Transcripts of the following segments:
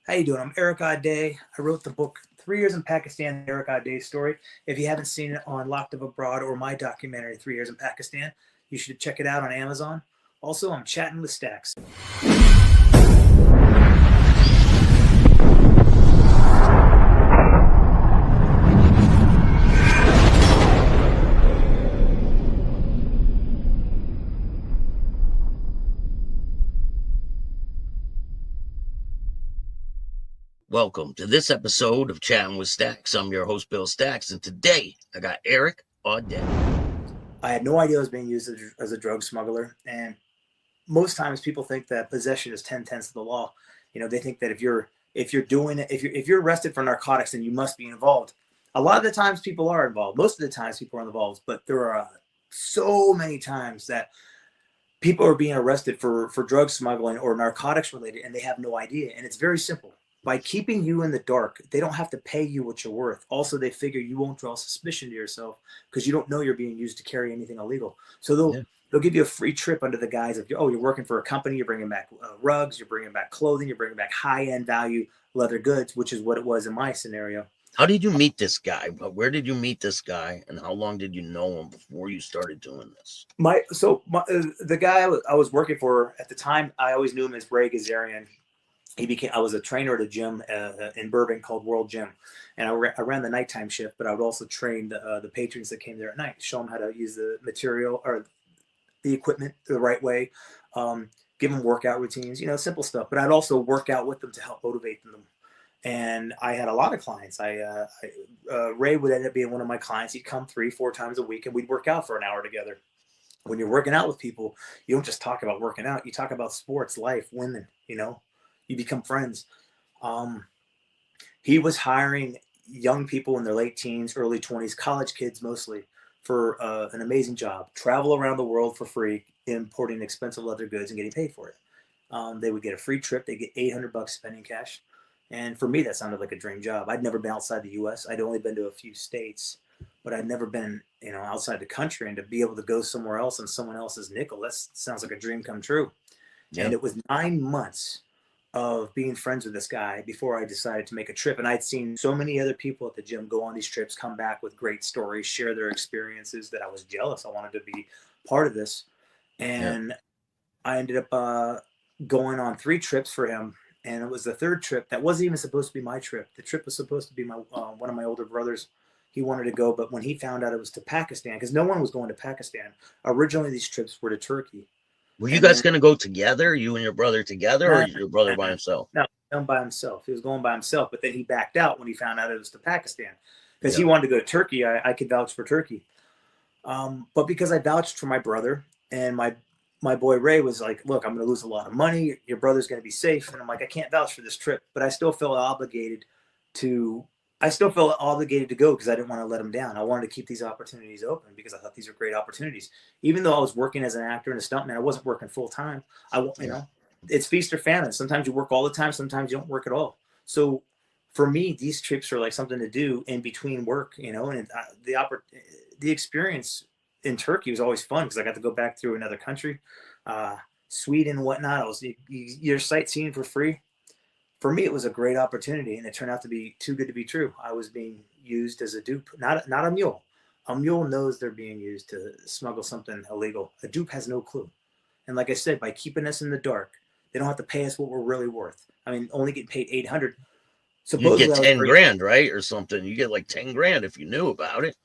How you doing? I'm Erik Audé. I wrote the book 3 Years in Pakistan, the Erik Audé story. If you haven't seen it on Locked Up Abroad or my documentary, 3 Years in Pakistan, you should check it out on Amazon. Also, I'm chatting with Staxx. Welcome to this episode of Chatting with Staxx. I'm your host, Bill Staxx, and today I got Erik Audé. I had no idea I was being used as a drug smuggler, and most times people think that possession is 10/10 of the law. You know, they think that if you're doing it, if you're arrested for narcotics, then you must be involved. A lot of the times people are involved. Most of the times people are involved, but there are so many times that people are being arrested for drug smuggling or narcotics related, and they have no idea. And it's very simple. By keeping you in the dark, they don't have to pay you what you're worth. Also, they figure you won't draw suspicion to yourself because you don't know you're being used to carry anything illegal. So they'll give you a free trip under the guise of, oh, you're working for a company, you're bringing back rugs, you're bringing back clothing, you're bringing back high-end value leather goods, which is what it was in my scenario. How did you meet this guy? Where did you meet this guy, and how long did you know him before you started doing this? The guy I was working for at the time, I always knew him as Ray Gazarian. I was a trainer at a gym in Burbank called World Gym, and I ran the nighttime shift, but I would also train the patrons that came there at night, show them how to use the material or the equipment the right way, give them workout routines, simple stuff. But I'd also work out with them to help motivate them. And I had a lot of clients. Ray would end up being one of my clients. He'd come 3-4 times a week, and we'd work out for an hour together. When you're working out with people, you don't just talk about working out. You talk about sports, life, women, You become friends. He was hiring young people in their late teens, early 20s, college kids mostly, for an amazing job. Travel around the world for free, importing expensive leather goods and getting paid for it. They would get a free trip. They get $800 spending cash. And for me, that sounded like a dream job. I'd never been outside the U.S. I'd only been to a few states, but I'd never been, outside the country. And to be able to go somewhere else on someone else's nickel, that sounds like a dream come true. Yeah. And it was 9 months of being friends with this guy before I decided to make a trip. And I'd seen so many other people at the gym go on these trips, come back with great stories, share their experiences, that I was jealous. I wanted to be part of this. And I ended up going on 3 trips for him. And it was the 3rd trip that wasn't even supposed to be my trip. The trip was supposed to be one of my older brothers. He wanted to go, but when he found out it was to Pakistan, because no one was going to Pakistan. Originally, these trips were to Turkey. Were you guys going to go together, you and your brother together, or your brother by himself? No, him by himself. He was going by himself, but then he backed out when he found out it was to Pakistan. Because he wanted to go to Turkey, I could vouch for Turkey. But because I vouched for my brother, and my boy Ray was like, look, I'm going to lose a lot of money. Your brother's going to be safe. And I'm like, I can't vouch for this trip. But I still felt obligated to go because I didn't want to let him down. I wanted to keep these opportunities open because I thought these were great opportunities. Even though I was working as an actor and a stuntman, I wasn't working full time. It's feast or famine. Sometimes you work all the time. Sometimes you don't work at all. So for me, these trips are like something to do in between work, and the experience in Turkey was always fun because I got to go back through another country, Sweden, whatnot. You're sightseeing for free. For me, it was a great opportunity, and it turned out to be too good to be true. I was being used as a dupe, not a mule. A mule knows they're being used to smuggle something illegal. A dupe has no clue. And like I said, by keeping us in the dark, they don't have to pay us what we're really worth. I mean, only get paid $800. You get 10 grand, right, or something. You get like 10 grand if you knew about it.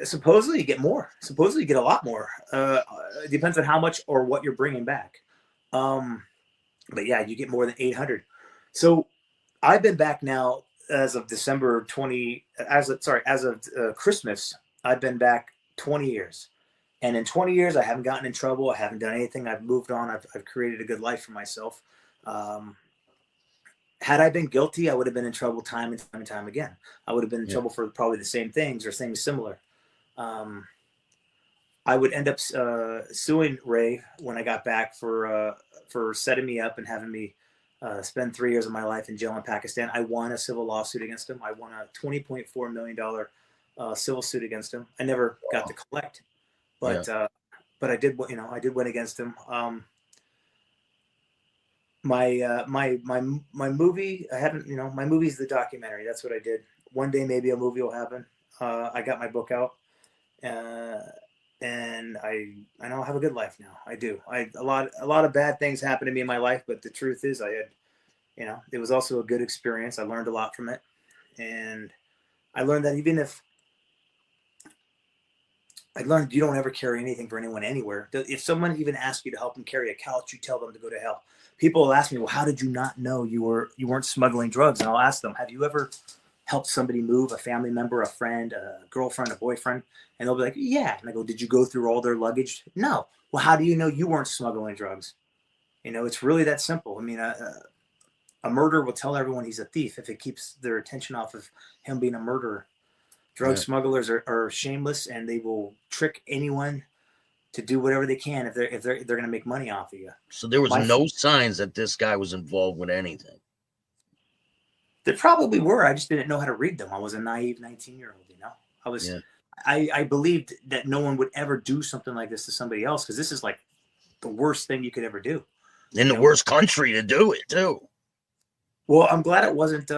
Supposedly you get more. Supposedly you get a lot more. It depends on how much or what you're bringing back. But yeah, you get more than 800. So I've been back now as of Christmas. I've been back 20 years. And in 20 years, I haven't gotten in trouble. I haven't done anything. I've moved on. I've created a good life for myself. Had I been guilty, I would have been in trouble time and time again. I would have been in trouble for probably the same things or things similar. I would end up suing Ray when I got back for setting me up and having me spend 3 years of my life in jail in Pakistan. I won a civil lawsuit against him. I won a $20.4 million civil suit against him. I never got to collect, but I did win against him. my movie, I haven't, my movie's the documentary. That's what I did. One day maybe a movie will happen. I got my book out, uh, and I know I have a good life now. I do. A lot of bad things happened to me in my life, but the truth is I had, it was also a good experience. I learned a lot from it, and I learned that even if I learned you don't ever carry anything for anyone anywhere. If someone even asks you to help them carry a couch, you tell them to go to hell. People will ask me, "Well, how did you not know you weren't smuggling drugs?" And I'll ask them, "Have you ever helped somebody move, a family member, a friend, a girlfriend, a boyfriend?" And they'll be like, "Yeah." And I go, "Did you go through all their luggage?" No. Well, how do you know you weren't smuggling drugs? It's really that simple. I mean, a murderer will tell everyone he's a thief if it keeps their attention off of him being a murderer. Drug Yeah. smugglers are shameless, and they will trick anyone to do whatever they can if they're going to make money off of you. So there was My no signs that this guy was involved with anything. There probably were. I just didn't know how to read them. I was a naive 19-year-old. I was. Yeah. I believed that no one would ever do something like this to somebody else because this is like the worst thing you could ever do. In the worst country to do it too. Well, I'm glad it wasn't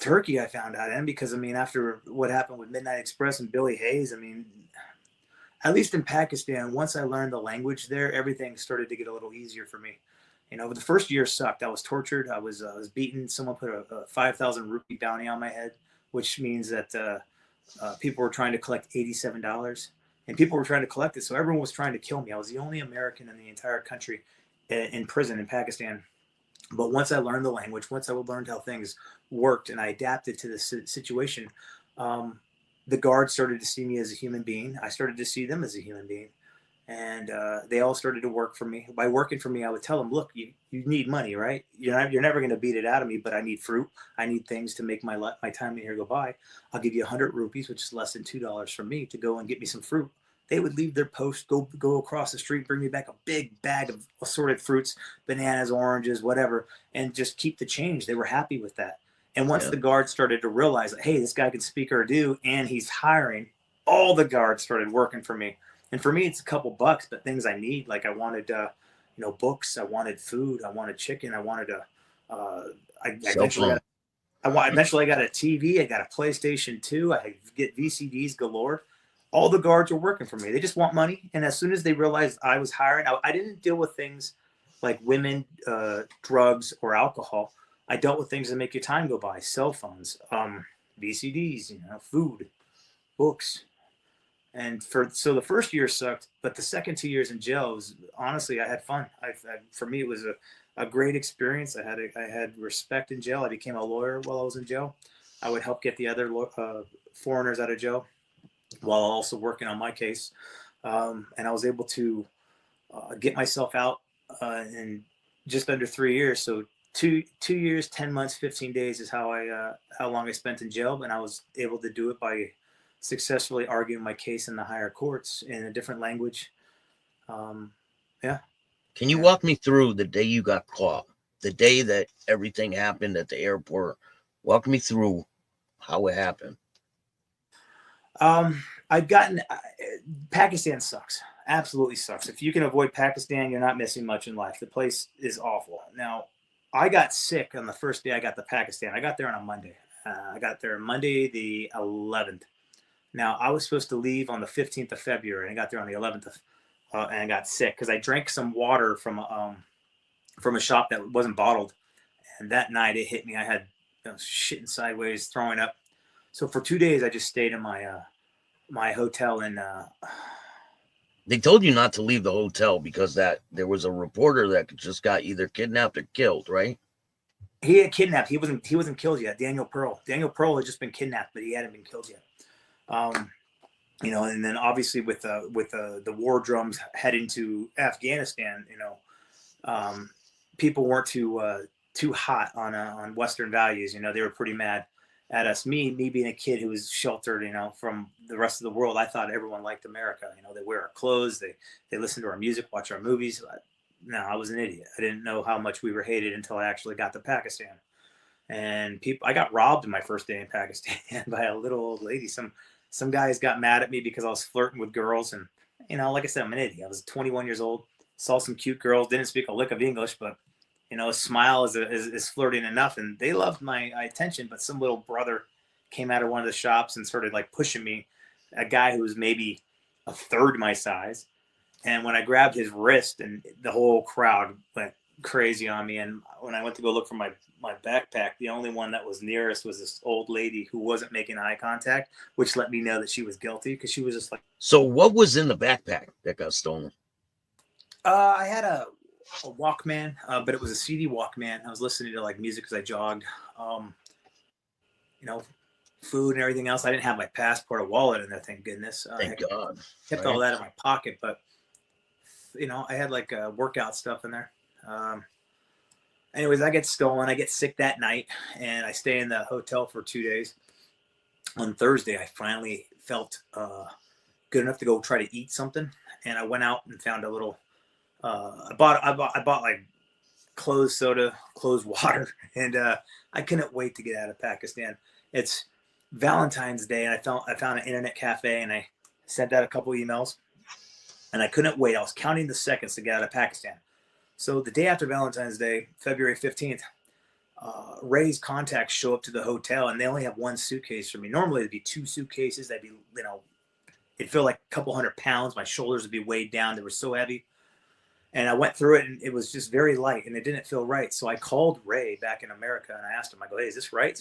Turkey. I found out in because I mean, after what happened with Midnight Express and Billy Hayes, I mean, at least in Pakistan, once I learned the language there, everything started to get a little easier for me. The first year sucked. I was tortured. I was beaten. Someone put a 5,000 rupee bounty on my head, which means that people were trying to collect $87, and people were trying to collect it. So everyone was trying to kill me. I was the only American in the entire country in prison in Pakistan. But once I learned the language, once I learned how things worked, and I adapted to the situation, the guards started to see me as a human being. I started to see them as a human being, and they all started to work for me. By working for me, I would tell them, "Look, you need money, right? You're never going to beat it out of me, but I need fruit. I need things to make my time in here go by. I'll give you 100 rupees, which is less than $2 from me, to go and get me some fruit." They would leave their post, go across the street, bring me back a big bag of assorted fruits, bananas, oranges, whatever, and just keep the change. They were happy with that. And once Yeah. the guards started to realize that, hey, this guy can speak Urdu and he's hiring, all the guards started working for me. And for me, it's a couple bucks, but things I need, like I wanted, books, I wanted food, I wanted chicken, I wanted I Cell eventually phone. got, eventually I got a TV, I got a PlayStation 2, I get VCDs galore. All the guards were working for me. They just want money. And as soon as they realized I was hiring, I didn't deal with things like women, drugs, or alcohol. I dealt with things that make your time go by: cell phones, VCDs, food, books. And so the first year sucked, but the second 2 years in jail was, honestly, I had fun. For me, it was a great experience. I had respect in jail. I became a lawyer while I was in jail. I would help get the other foreigners out of jail while also working on my case, and I was able to get myself out in just under 3 years. So 2 years, 10 months, 15 days is how long I spent in jail, and I was able to do it by successfully arguing my case in the higher courts in a different language. Yeah. Can you Yeah. walk me through the day you got caught, the day that everything happened at the airport? Walk me through how it happened. I've gotten Pakistan sucks. Absolutely sucks. If you can avoid Pakistan, you're not missing much in life. The place is awful. Now, I got sick on the first day I got to Pakistan. I got there on a Monday. I got there Monday the 11th. Now, I was supposed to leave on the 15th of February, and I got there on the 11th and I got sick because I drank some water from a shop that wasn't bottled, and that night it hit me. I had shitting sideways, throwing up. So for 2 days, I just stayed in my hotel in. They told you not to leave the hotel because that there was a reporter that just got either kidnapped or killed, right? He had kidnapped. He wasn't killed yet. Daniel Pearl. Daniel Pearl had just been kidnapped, but he hadn't been killed yet. And then obviously with the war drums heading to Afghanistan, people weren't too hot on Western values. They were pretty mad at us. Me being a kid who was sheltered, from the rest of the world, I thought everyone liked America. They wear our clothes, they listen to our music, watch our movies. No, I was an idiot. I didn't know how much we were hated until I actually got to Pakistan. And I got robbed in my first day in Pakistan by a little old lady. Some guys got mad at me because I was flirting with girls, and like I said, I'm an idiot. I was 21 years old, saw some cute girls, didn't speak a lick of English, but You know, a smile is flirting enough, and they loved my attention. But some little brother came out of one of the shops and started like pushing me, a guy who was maybe a third my size. And when I grabbed his wrist, and the whole crowd went crazy on me. And when I went to go look for my backpack, the only one that was nearest was this old lady who wasn't making eye contact, which let me know that she was guilty, because she was just like. So what was in the backpack that got stolen? I had a Walkman, but it was a CD Walkman. I was listening to like music as I jogged. You know, food and everything else. I didn't have my passport or wallet in there, thank goodness. Thank God. Kept all that in my pocket, but you know, I had like workout stuff in there. Anyways, I get stolen. I get sick that night, and I stay in the hotel for 2 days. On Thursday, I finally felt good enough to go try to eat something, and I went out and found a little. I bought like closed soda, closed water, and I couldn't wait to get out of Pakistan. It's Valentine's Day, and I found an internet cafe, and I sent out a couple emails, and I couldn't wait. I was counting the seconds to get out of Pakistan. So the day after Valentine's Day, February 15th, Ray's contacts show up to the hotel, and they only have one suitcase for me. Normally it'd be 2 suitcases. That'd be, you know, it'd feel like a couple 100 pounds. My shoulders would be weighed down. They were so heavy. And I went through it, and it was just very light, and it didn't feel right. So I called Ray back in America, and I asked him, I go, hey, is this right? It's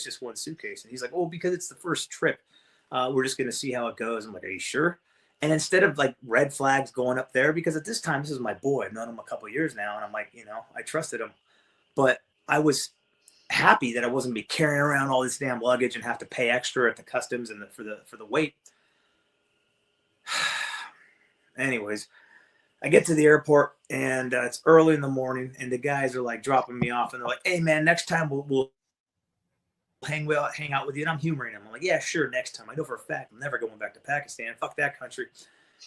just one suitcase. And he's like, oh, because it's the first trip, we're just going to see how it goes. I'm like, are you sure? And instead of like red flags going up there, because at this time, this is my boy. I've known him a couple of years now. And I'm like, you know, I trusted him. But I was happy that I wasn't be carrying around all this damn luggage and have to pay extra at the customs and for the weight. Anyways, I get to the airport, and it's early in the morning, and the guys are like dropping me off, and they're like, hey man, next time we'll hang out with you. And I'm humoring them. I'm like, yeah, sure, next time. I know for a fact I'm never going back to Pakistan. Fuck that country.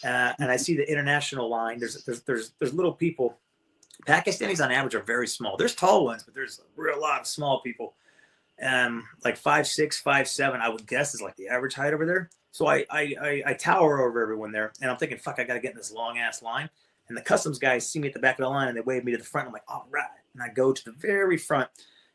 And I see the international line. There's little people. Pakistanis on average are very small. There's tall ones, but there's a real lot of small people. Like 5'6", 5'7", I would guess is like the average height over there. So I tower over everyone there, and I'm thinking, fuck, I got to get in this long ass line. And the customs guys see me at the back of the line, and they wave me to the front. I'm like, all right. And I go to the very front,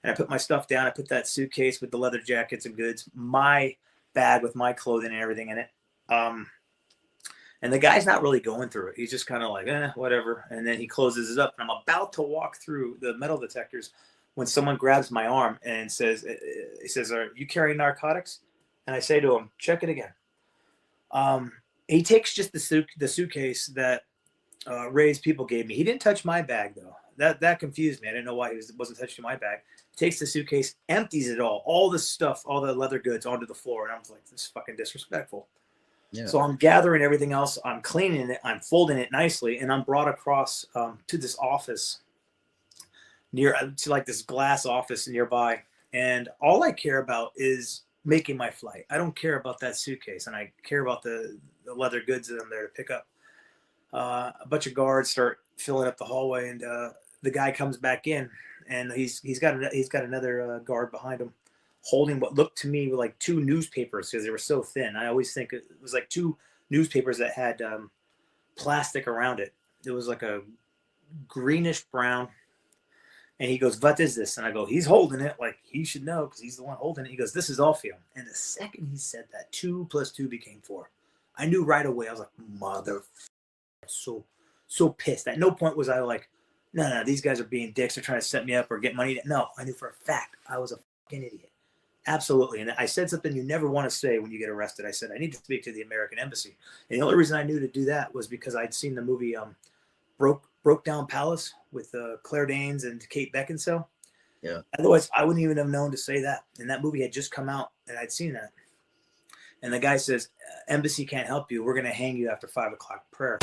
and I put my stuff down. I put that suitcase with the leather jackets and goods, my bag with my clothing and everything in it. And the guy's not really going through it. He's just kind of like, whatever. And then he closes it up, and I'm about to walk through the metal detectors when someone grabs my arm and says, are you carrying narcotics? And I say to him, check it again. He takes just the suitcase that Ray's people gave me. He didn't touch my bag, though. That confused me. I didn't know why he wasn't touching my bag. Takes the suitcase, empties it all the stuff, all the leather goods onto the floor. And I was like, this is fucking disrespectful. Yeah. So I'm gathering everything else. I'm cleaning it. I'm folding it nicely. And I'm brought across to this office to like this glass office nearby. And all I care about is making my flight. I don't care about that suitcase. And I care about the leather goods that I'm there to pick up. A bunch of guards start filling up the hallway, and the guy comes back in, and he's got another guard behind him, holding what looked to me like 2 newspapers, because they were so thin. I always think it was like 2 newspapers that had plastic around it. It was like a greenish brown. And he goes, what is this? And I go, he's holding it. Like, he should know because he's the one holding it. He goes, this is opium. And the second he said that, 2 + 2 became 4. I knew right away. I was like, mother. So pissed. At no point was I like, no, these guys are being dicks. They're trying to set me up or get money. No, I knew for a fact I was a fucking idiot. Absolutely. And I said something you never want to say when you get arrested. I said, I need to speak to the American embassy. And the only reason I knew to do that was because I'd seen the movie Broke Down Palace with Claire Danes and Kate Beckinsale. Yeah. Otherwise, I wouldn't even have known to say that. And that movie had just come out, and I'd seen that. And the guy says, embassy can't help you. We're going to hang you after 5 o'clock prayer.